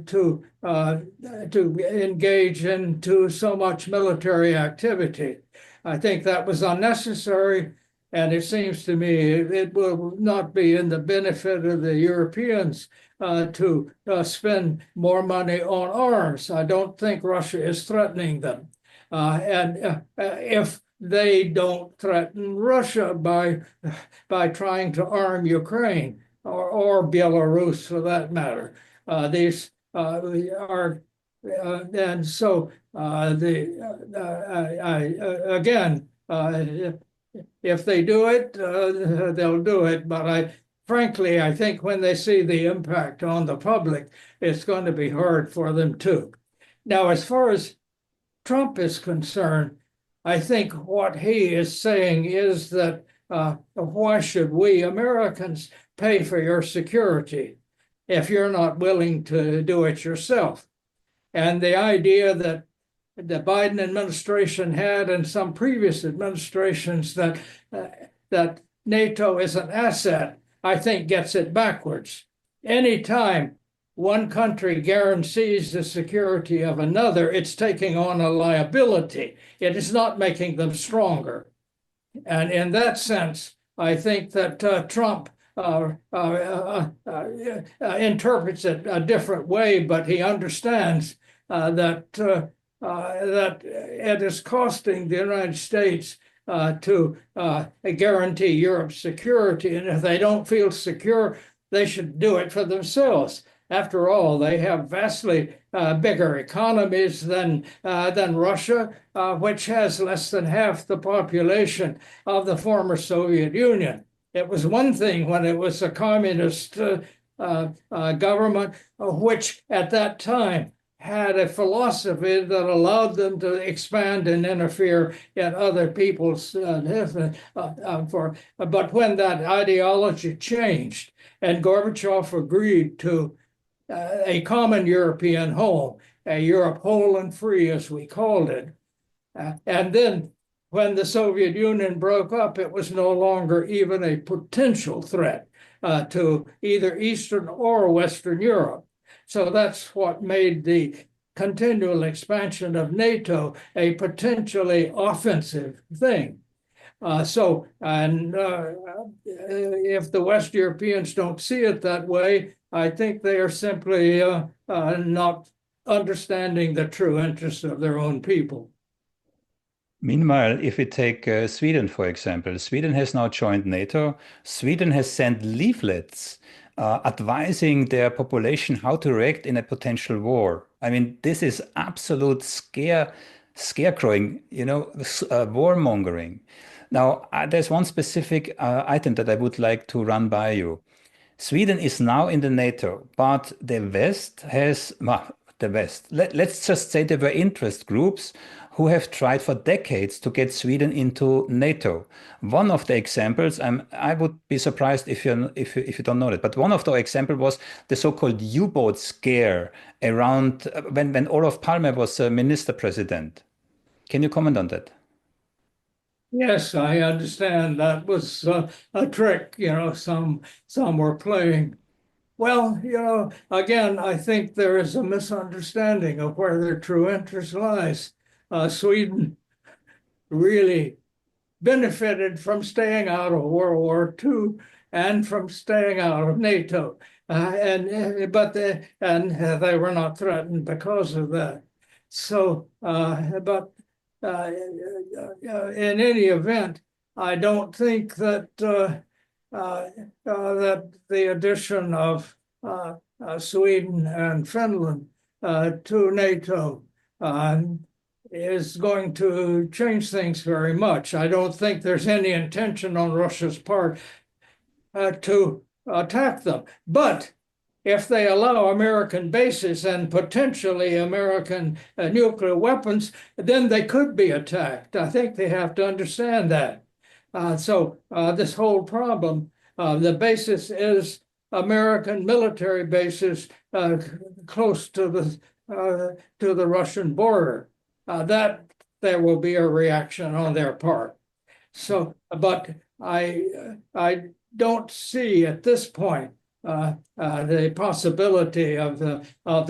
to engage into so much military activity. I think that was unnecessary, and it seems to me it will not be in the benefit of the Europeans to spend more money on arms. I don't think Russia is threatening them. And if they don't threaten Russia by trying to arm Ukraine or Belarus for that matter. These are and so again, if they do it, they'll do it. But frankly, I think when they see the impact on the public, it's going to be hard for them too. Now, as far as Trump is concerned, I think what he is saying is that why should we Americans pay for your security if you're not willing to do it yourself? And the idea that the Biden administration had and some previous administrations that NATO is an asset, I think gets it backwards. Anytime one country guarantees the security of another, it's taking on a liability. It is not making them stronger. And in that sense, I think that Trump interprets it a different way, but he understands that it is costing the United States to guarantee Europe's security. And if they don't feel secure, they should do it for themselves. After all, they have vastly bigger economies than Russia, which has less than half the population of the former Soviet Union. It was one thing when it was a communist government, which at that time had a philosophy that allowed them to expand and interfere in other people's but when that ideology changed and Gorbachev agreed to a common European home, a Europe whole and free, as we called it. And then when the Soviet Union broke up, it was no longer even a potential threat to either Eastern or Western Europe. So that's what made the continual expansion of NATO a potentially offensive thing. If the West Europeans don't see it that way, I think they are simply not understanding the true interests of their own people. Meanwhile, if we take Sweden, for example, Sweden has now joined NATO. Sweden has sent leaflets advising their population how to react in a potential war. I mean, this is absolute scarecrowing, warmongering. Now, there's one specific item that I would like to run by you. Sweden is now in the NATO, but the West has, let's just say there were interest groups who have tried for decades to get Sweden into NATO. One of the examples, I would be surprised if you don't know it, but one of the examples was the so-called U-boat scare around when Olof Palme was minister president. Can you comment on that? Yes, I understand that was a trick, some were playing. Well, again, I think there is a misunderstanding of where their true interest lies. Sweden really benefited from staying out of World War II and from staying out of NATO, but they were not threatened because of that. So, but in any event, I don't think that that the addition of Sweden and Finland to NATO is going to change things very much. I don't think there's any intention on Russia's part to attack them. But if they allow American bases and potentially American nuclear weapons, then they could be attacked. I think they have to understand that. So this whole problem, the basis is American military bases close to the Russian border. That there will be a reaction on their part. So, but I don't see at this point the possibility of the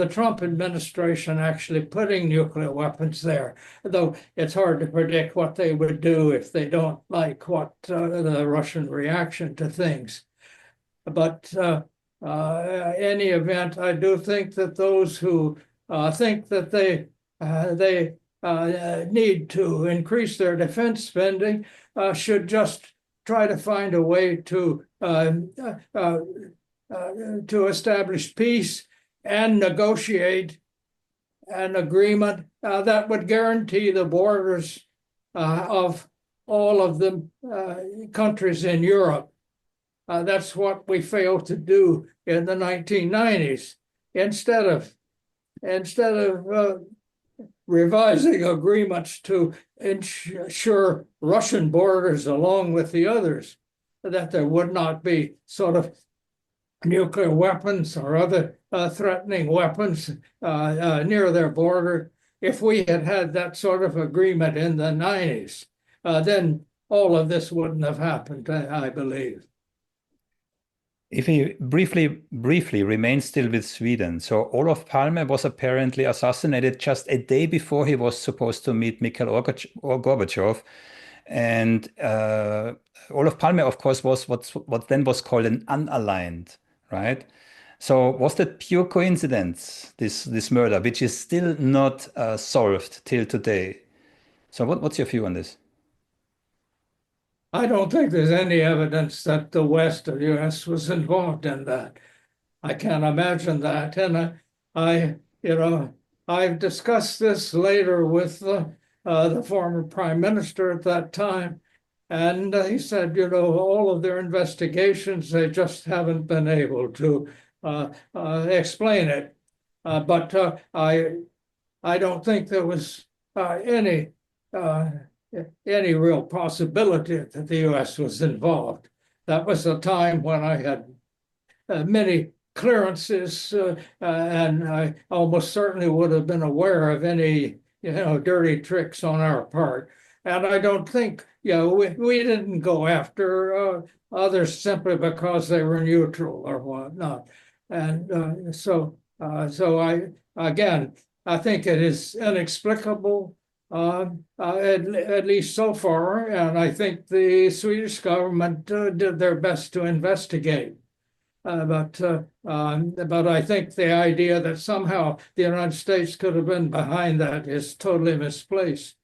Trump administration actually putting nuclear weapons there, though it's hard to predict what they would do if they don't like what the Russian reaction to things. But any event, I do think that those who think that they need to increase their defense spending should just try to find a way to establish peace and negotiate an agreement that would guarantee the borders of all of the countries in Europe. That's what we failed to do in the 1990s. Instead of revising agreements to ensure Russian borders along with the others, that there would not be sort of nuclear weapons or other threatening weapons near their border. If we had had that sort of agreement in the 90s, then all of this wouldn't have happened, I believe. If we briefly remain still with Sweden, so Olof Palme was apparently assassinated just a day before he was supposed to meet Mikhail Gorbachev. And Olof Palme, of course, was what then was called an unaligned, right? So was that pure coincidence, this murder, which is still not solved till today? So what's your view on this? I don't think there's any evidence that the West or the US was involved in that. I can't imagine that. And I've discussed this later with the former prime minister at that time. And he said, all of their investigations, they just haven't been able to explain it. But I don't think there was any real possibility that the U.S. was involved. That was a time when I had many clearances, and I almost certainly would have been aware of any, dirty tricks on our part. And I don't think, we didn't go after others simply because they were neutral or whatnot. And so I think it is inexplicable. At least so far, and I think the Swedish government did their best to investigate. But I think the idea that somehow the United States could have been behind that is totally misplaced.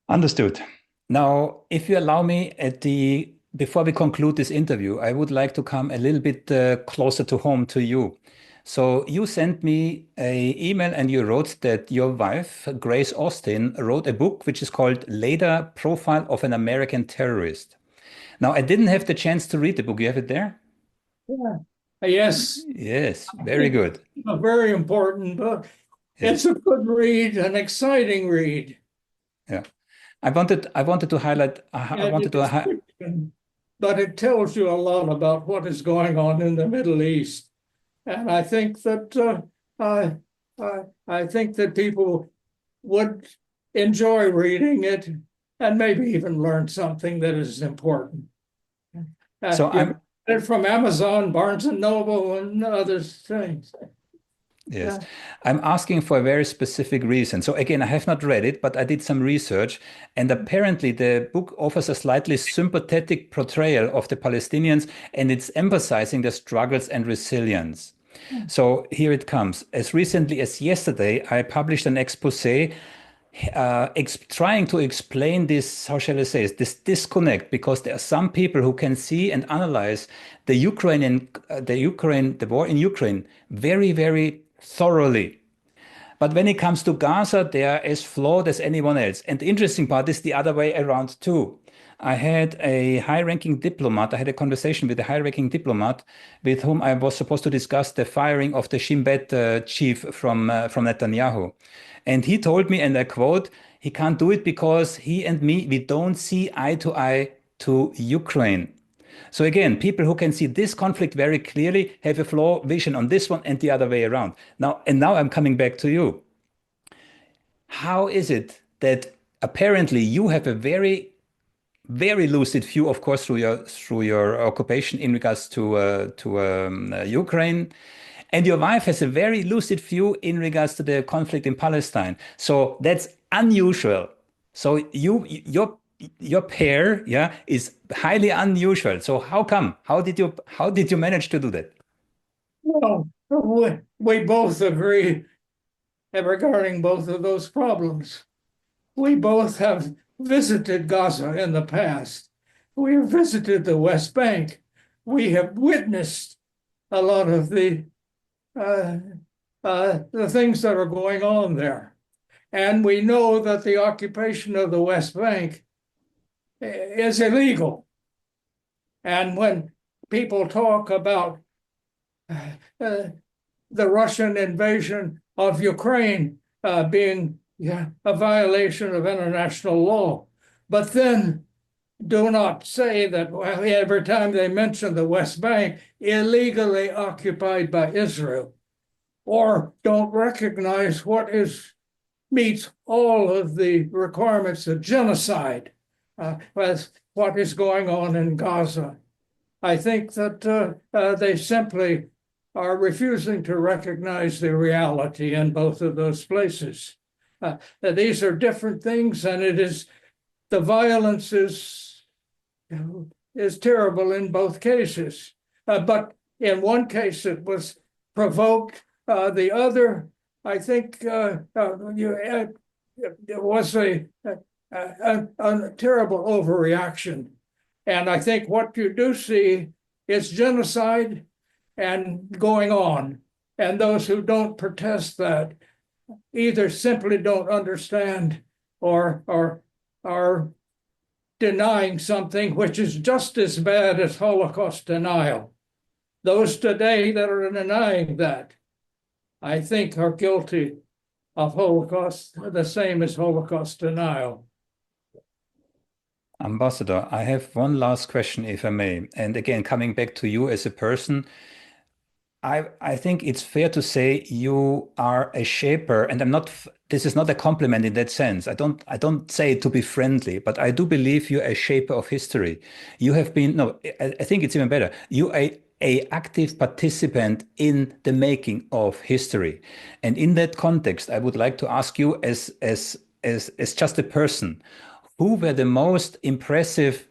Understood. Now, if you allow me, at the before we conclude this interview, I would like to come a little bit closer to home to you. So you sent me an email and you wrote that your wife, Grace Austin, wrote a book which is called Leda, Profile of an American Terrorist. Now, I didn't have the chance to read the book. You have it there? Yeah. Yes, Yes, I very think good. it's a very important book. It's Yes, a good read, an exciting read. yeah. I wanted to highlight. I And wanted to it's fiction, but it tells you a lot about what is going on in the Middle East. And I think that I think that people would enjoy reading it and maybe even learn something that is important. so You I'm get it from Amazon, Barnes and Noble, and other things. Yes, Yeah. I'm asking for a very specific reason. So again, I have not read it, but I did some research, and apparently the book offers a slightly sympathetic portrayal of the Palestinians, and it's emphasizing their struggles and resilience. So here it comes. As recently as yesterday, I published an expose trying to explain this, how shall I say, this disconnect, because there are some people who can see and analyze the war in Ukraine very, very thoroughly. But when it comes to Gaza, they are as flawed as anyone else. And the interesting part is the other way around too. I had a high-ranking diplomat. I had a conversation with a high-ranking diplomat with whom I was supposed to discuss the firing of the Shin Bet chief from Netanyahu. And he told me, and I quote, he can't do it because he and me, we don't see eye to Ukraine. So again, people who can see this conflict very clearly have a flaw vision on this one and the other way around. Now I'm coming back to you. How is it that apparently you have a very, very lucid view, of course, through your occupation in regards to Ukraine, and your wife has a very lucid view in regards to the conflict in Palestine. So that's unusual. So your pair, yeah, is highly unusual. So how come? How did you manage to do that? Well, we both agree regarding both of those problems. We both have visited Gaza in the past. We have visited the West Bank. We have witnessed a lot of the things that are going on there. And we know that the occupation of the West Bank is illegal. And when people talk about the Russian invasion of Ukraine being a violation of international law, but then do not say that every time they mention the West Bank, illegally occupied by Israel, or don't recognize meets all of the requirements of genocide, as what is going on in Gaza. I think that they simply are refusing to recognize the reality in both of those places. These are different things, and the violence is terrible in both cases. But in one case, it was provoked. The other, I think, it was a terrible overreaction. And I think what you do see is genocide and going on. And those who don't protest that either simply don't understand or are denying something which is just as bad as Holocaust denial. Those today that are denying that, I think, are guilty of Holocaust, the same as Holocaust denial. Ambassador, I have one last question, if I may. And again, coming back to you as a person, I think it's fair to say you are a shaper, and this is not a compliment in that sense. I don't say it to be friendly, but I do believe you're a shaper of history. You have been, no, I think it's even better. You are a active participant in the making of history. And in that context, I would like to ask you as just a person, who were the most impressive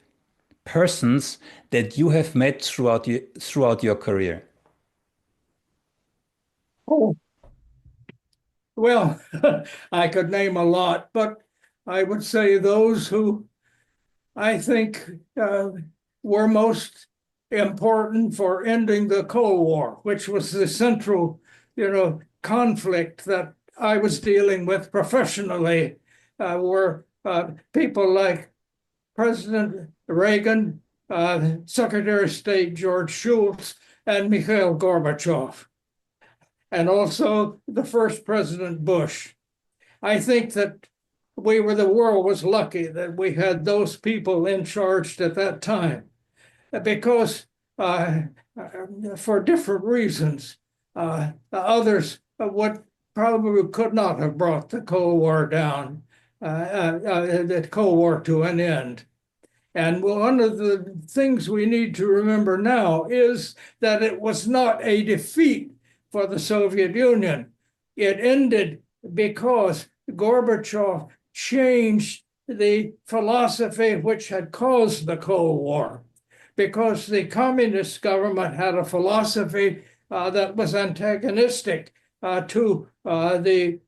persons that you have met throughout your career? Oh, well, I could name a lot, but I would say those who I think were most important for ending the Cold War, which was the central, conflict that I was dealing with professionally, were people like President Reagan, Secretary of State George Shultz, and Mikhail Gorbachev, and also the first President Bush. I think that the world was lucky that we had those people in charge at that time, because for different reasons, others would probably could not have brought the Cold War down, the Cold War to an end. And one of the things we need to remember now is that it was not a defeat for the Soviet Union. It ended because Gorbachev changed the philosophy which had caused the Cold War, because the communist government had a philosophy that was antagonistic to what they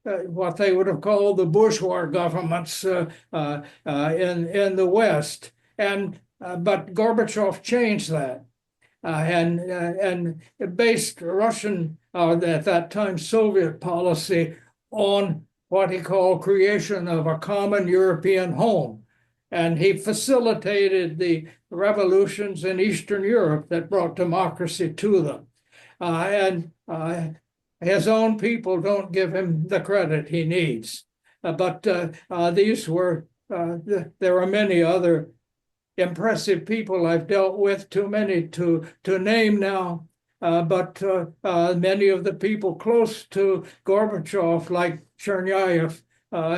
would have called the bourgeois governments in the West. But Gorbachev changed that, and based Russian, at that time Soviet policy, on what he called creation of a common European home. And he facilitated the revolutions in Eastern Europe that brought democracy to them. And his own people don't give him the credit he needs. But these were, there are many other impressive people I've dealt with, too many to name now. But many of the people close to Gorbachev, like Chernyayev,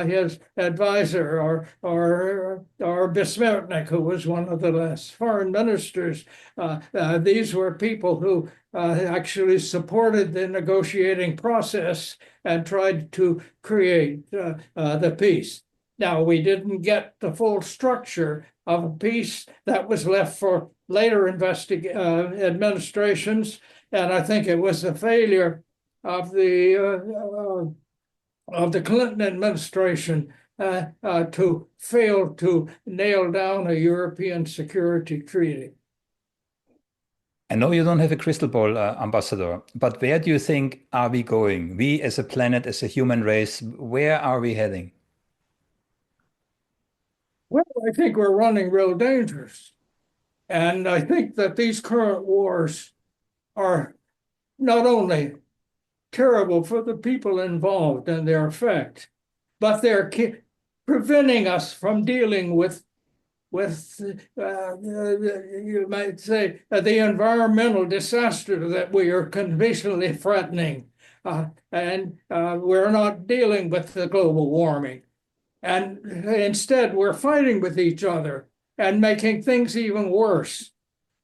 his advisor, or Besmertnik, who was one of the last foreign ministers, these were people who actually supported the negotiating process and tried to create the peace. Now, we didn't get the full structure of a peace. That was left for later administrations, and I think it was a failure of the Clinton administration to fail to nail down a European security treaty. I know you don't have a crystal ball, Ambassador, but where do you think are we going? We as a planet, as a human race, where are we heading? Well, I think we're running real dangers. And I think that these current wars are not only terrible for the people involved and their effect, but they're preventing us from dealing with you might say, the environmental disaster that we are conventionally threatening. And we're not dealing with the global warming. And instead, we're fighting with each other and making things even worse.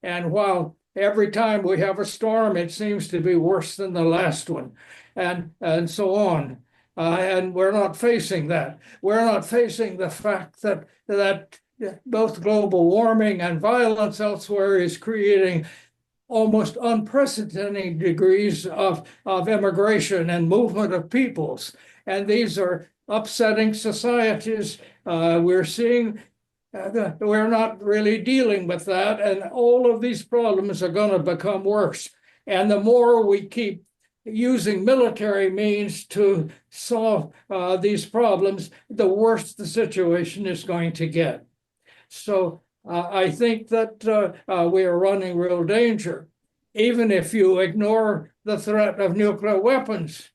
And while every time we have a storm, it seems to be worse than the last one, and so on. And we're not facing that. We're not facing the fact that both global warming and violence elsewhere is creating almost unprecedented degrees of immigration and movement of peoples. And these are upsetting societies. We're seeing we're not really dealing with that, and all of these problems are going to become worse. And the more we keep using military means to solve these problems, the worse the situation is going to get. So I think that we are running real danger, even if you ignore the threat of nuclear weapons.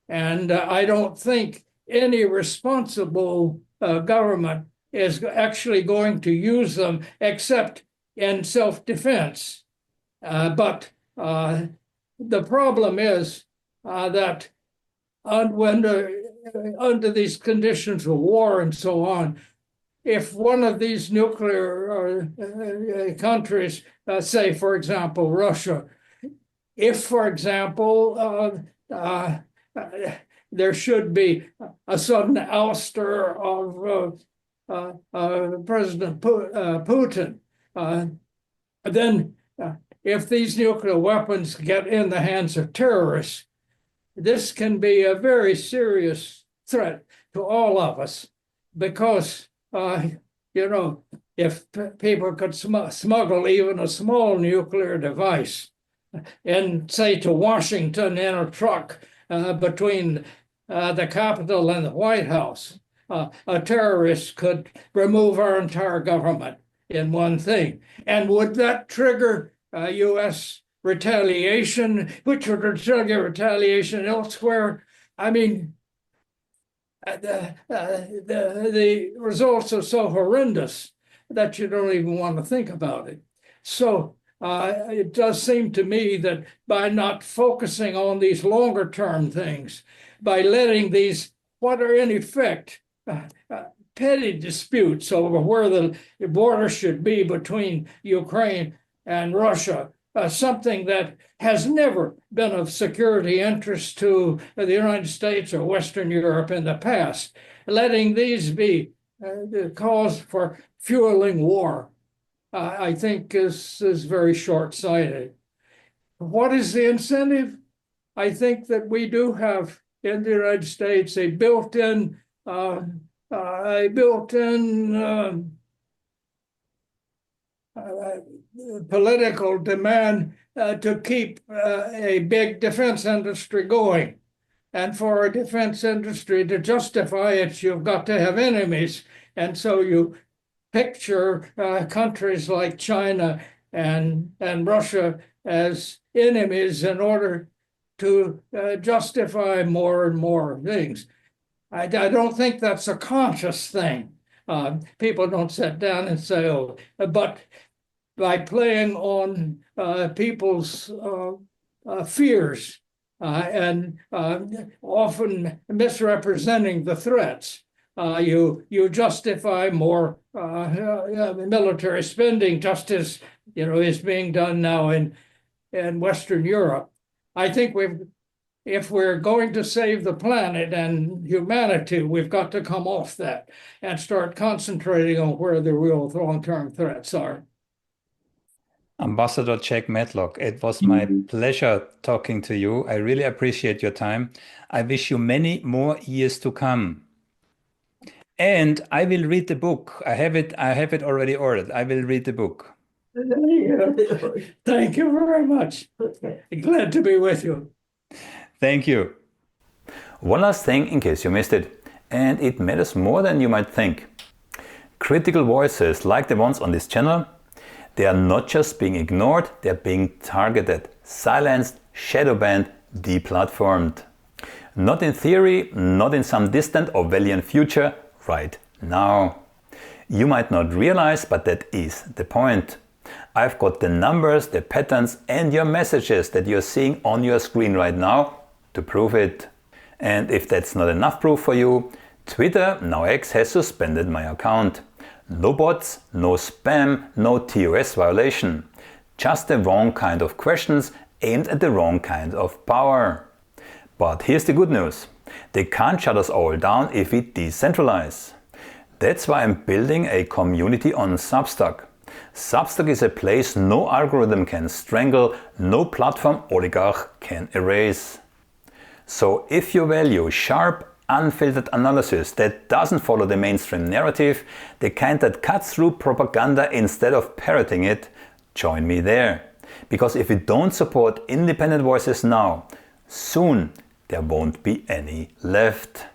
And I don't think any responsible government is actually going to use them except in self-defense. But the problem is that under these conditions of war and so on, if one of these nuclear countries, say, for example, Russia, if, for example, there should be a sudden ouster of President Putin, then if these nuclear weapons get in the hands of terrorists, this can be a very serious threat to all of us, because if people could smuggle even a small nuclear device and say to Washington in a truck between the Capitol and the White House, a terrorist could remove our entire government in one thing. And would that trigger U.S. retaliation, which would trigger retaliation elsewhere? I mean, the results are so horrendous that you don't even want to think about it. So it does seem to me that by not focusing on these longer term things, by letting these, what are in effect, petty disputes over where the border should be between Ukraine and Russia, something that has never been of security interest to the United States or Western Europe in the past, letting these be the cause for fueling war, I think is very short-sighted. What is the incentive? I think that we do have in the United States a built-in political demand to keep a big defense industry going. And for a defense industry to justify it, you've got to have enemies. And so you picture countries like China and Russia as enemies in order to justify more and more things. I don't think that's a conscious thing. People don't sit down and say, oh, but by playing on people's fears and often misrepresenting the threats, you justify more military spending, just as is being done now in Western Europe. I think if we're going to save the planet and humanity, we've got to come off that and start concentrating on where the real long-term threats are. Ambassador Jack Matlock, it was my pleasure talking to you. I really appreciate your time. I wish you many more years to come. And I will read the book. I have it already ordered. I will read the book. Thank you very much. Glad to be with you. Thank you. One last thing in case you missed it, and it matters more than you might think. Critical voices like the ones on this channel, they are not just being ignored, they are being targeted, silenced, shadow banned, deplatformed. Not in theory, not in some distant or valiant future, right now. You might not realize, but that is the point. I've got the numbers, the patterns and your messages that you're seeing on your screen right now to prove it. And if that's not enough proof for you, Twitter, now X, has suspended my account. No bots, no spam, no TOS violation. Just the wrong kind of questions aimed at the wrong kind of power. But here's the good news. They can't shut us all down if we decentralize. That's why I'm building a community on Substack. Substack is a place no algorithm can strangle, no platform oligarch can erase. So if you value sharp, unfiltered analysis that doesn't follow the mainstream narrative, the kind that cuts through propaganda instead of parroting it, join me there. Because if we don't support independent voices now, soon there won't be any left.